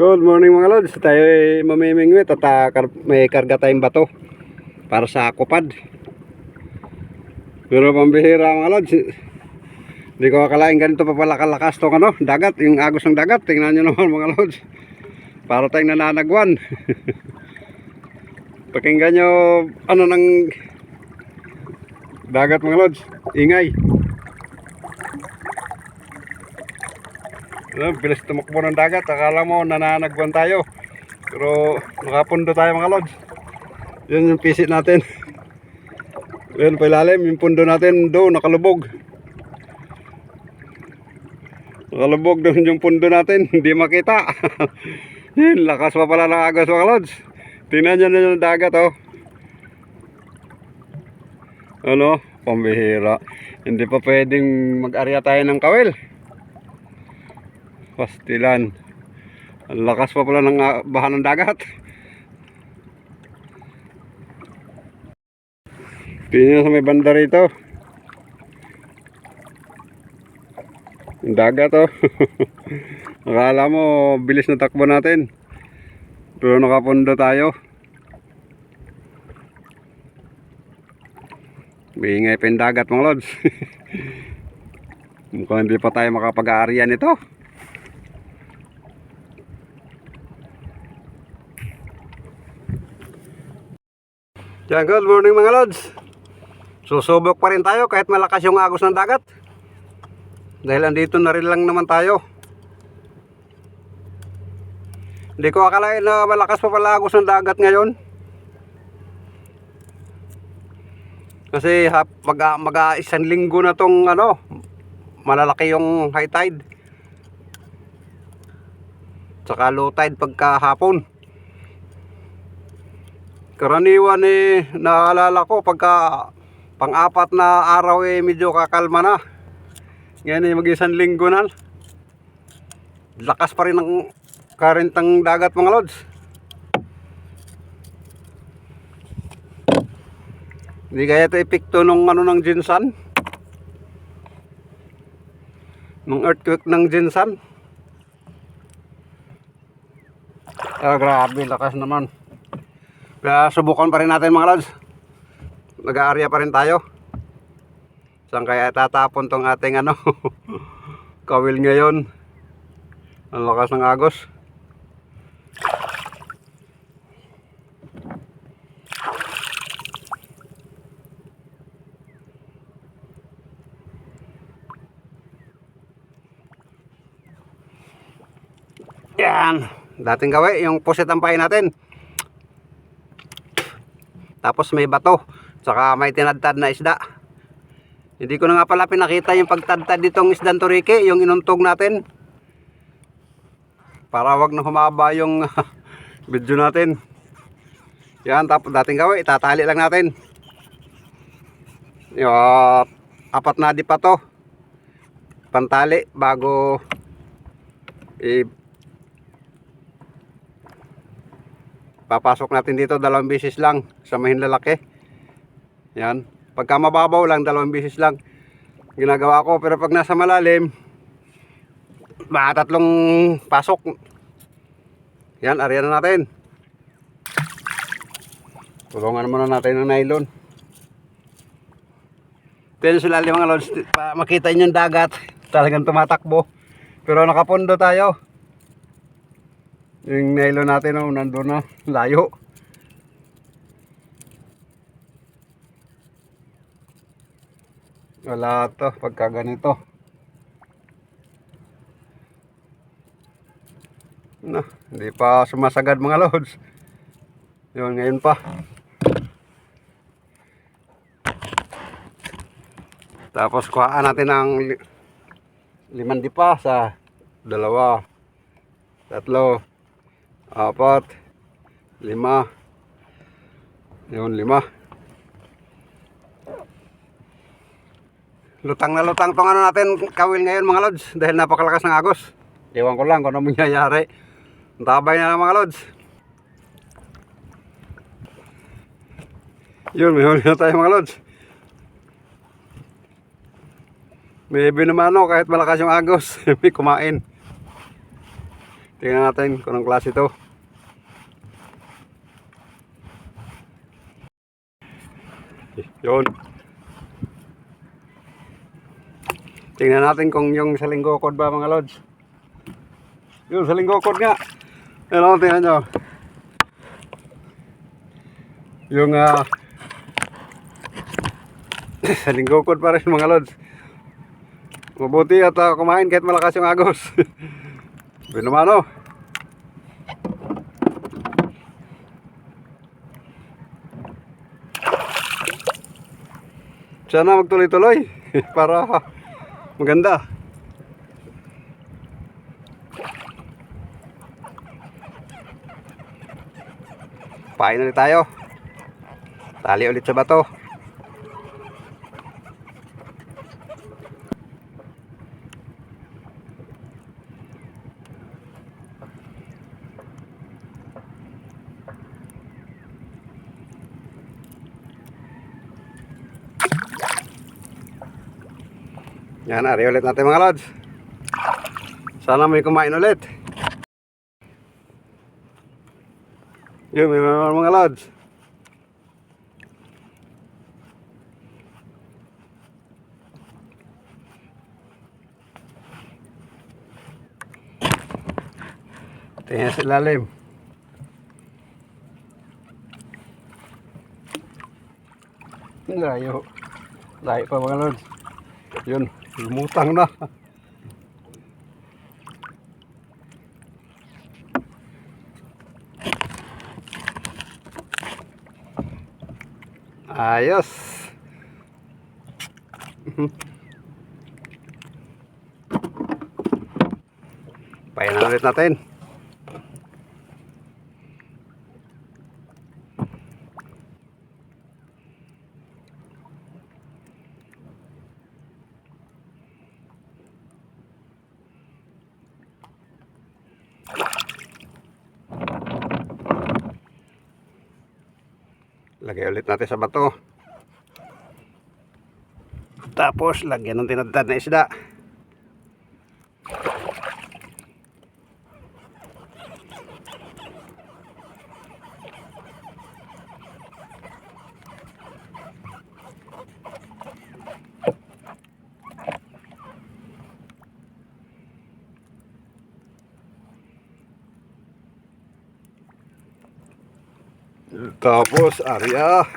Good morning mga lods. Tayo ay mamimingwit at may karga tayong bato para sa kupad. Pero pambihira mga lods. Hindi ko akalain ganito pa pala kalakas tong dagat, yung agos ng dagat. Tingnan nyo naman mga lods. Para tayong nananagwan. Pakinggan nyo ng dagat mga lods. Ingay. Bilis tumakbo ng dagat. Akala mo nananagwan tayo, pero nakapundo tayo mga lods. Yun yung pisit natin. Yun pa ilalim. Yung pundo natin doon nakalubog. Nakalubog doon yung pundo natin. Hindi makita. Yun, lakas pa pala ng agos mga lods. Tingnan nyo na yung dagat pambihira. Hindi pa pwedeng mag-arya tayo ng kawil. Pastilan. Ang lakas pa pala ng bahan ng dagat. Tingnan sa may banda rito. Yung dagat Akala mo bilis na takbo natin, pero nakapundo tayo. Maingay pa yung dagat mga lods. Mukhang hindi pa tayo makapag-aarya nito. Yan, good morning mga lods. Susubok pa rin tayo kahit malakas yung agos ng dagat. Dahil andito na rin lang naman tayo. Hindi ko akalain na malakas pa pala agos ng dagat ngayon. Kasi mag-isang linggo na tong malalaki yung high tide. Tsaka low tide pagkahapon. Karaniwan naalala ko pagka pang-apat na araw medyo kakalma na. Ngayon mag-isang linggo na. Lakas pa rin ng current ng dagat mga lods. Hindi kaya ito epekto nung ng Jinsan, nung earthquake ng Jinsan. Grabe, lakas naman. Kaya subukan pa rin natin mga lods. Nag-aarya pa rin tayo. Saan kaya tatapon tong ating kawil ngayon? Ang lakas ng agos. Yan, dating gawin yung pusit ang pain natin. Tapos may bato, saka may tinadtad na isda. Hindi ko na nga pala pinakita yung pagtadtad ditong isdang turiki, yung inuntog natin. Para wag na humaba yung video natin. Yan, tapos dating gawin, itatali lang natin. Yung 4 na di pa to. Pantali bago papasok natin dito 2 beses lang sa mahin lalaki. Yan. Pagka mababaw lang 2 beses lang ginagawa ko. Pero pag nasa malalim, 3 pasok. Yan, arya na natin. Tulungan muna natin ng nylon. Pero sa lalim mga lods, makita nyo yung dagat. Talagang tumatakbo. Pero nakapundo tayo. Yung nylon natin nandun na, layo. Wala to pagka ganito. Hindi pa sumasagad mga lods. Yun, ngayon pa. Tapos kuhaan natin ng 5 dipa sa 2, 3, 4, 5. Yun, 5. Lutang na lutang tong natin kawil ngayon mga lods. Dahil napakalakas ng agos. Ewan ko lang kung ano mangyayari. Tabay na lang mga lods. Yun, may huli na tayo mga lods. May binumano kahit malakas yung agos. May kumain. Tingnan natin kung anong klase to. Yun. Tingnan natin kung yung sa linggokod ba mga lods. Yung sa linggokod nga. Ano, tingnan nyo. Yung sa linggokod pa rin mga lods. Mabuti at kumain kahit malakas yung agos. Binumano. Sana magtuloy-tuloy para maganda. Pain ulit tayo. Tali ulit sa bato. Yan, ari ulit natin mga lods. Sana may kumain ulit. Yun, may mga lods. Tingnan sa ilalim. Layo. Layo pa mga lods. Yun, lumutang na. Ayos. Payan ulit natin. Lagay ulit natin sa bato. Tapos lagyan ng tinadtad na isda. Tapos, arya.